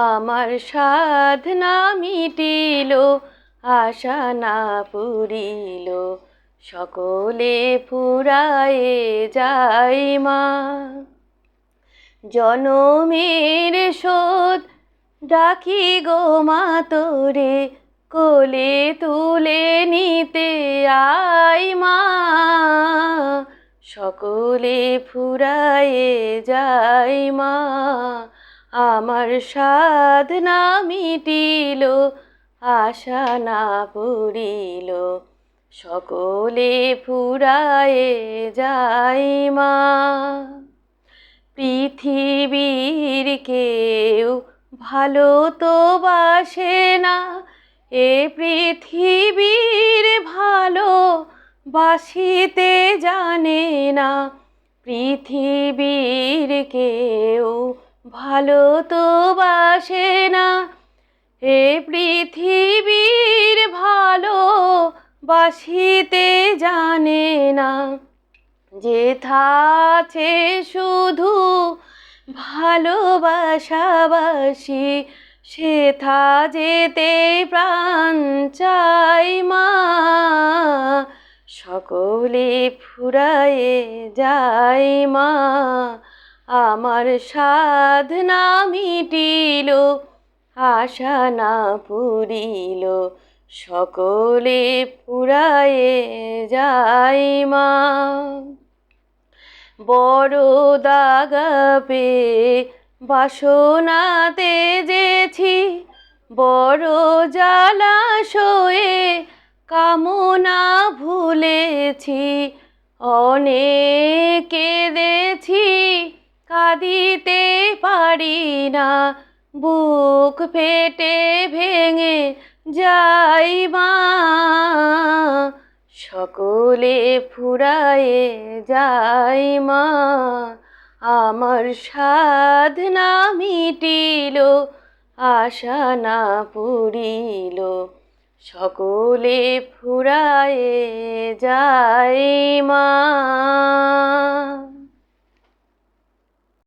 আমার সাধ না মিটিল, আশা না পুরিল, সকলে ফুরায়ে যায় মা। জনমের শোধ ডাকি গো মা তোরে, কোলে তুলে নিতে আয় মা। সকলে ফুরায়ে যায় মা, আমার সাধ না মিটিল, আশা না পুরিল, সকলে ফুরায়ে যায় মা। পৃথিবীর কেউ ভালো তো বাসে না, এ পৃথিবীর ভালো বাসিতে জানে না। পৃথিবীর কেউ ভালো তো বাসে না, এ পৃথিবীর ভালো বাসিতে জানে না। যেথা আছে শুধু ভালোবাসাবাসি, সেথা যেতে প্রাণ চাই মা। সকলে ফুরায়ে যায় মা, আমার সাধ না মিটিল, আশা না পুরিল, সকলে ফুরায়ে যায় মা। বড় দাগা পেয়ে বাসনা তেজেছি, বড় জলাশয়ে কামনা ভুলেছি। অনেক কেঁদেছি, কাঁদিতে পারি না, বুক ফেটে ভেঙে যাই মা। সকলে ফুরায়ে যায় মা, আমার সাধ না মিটিল, আশা না পুরিল, সকলে ফুরায়ে যায় মা।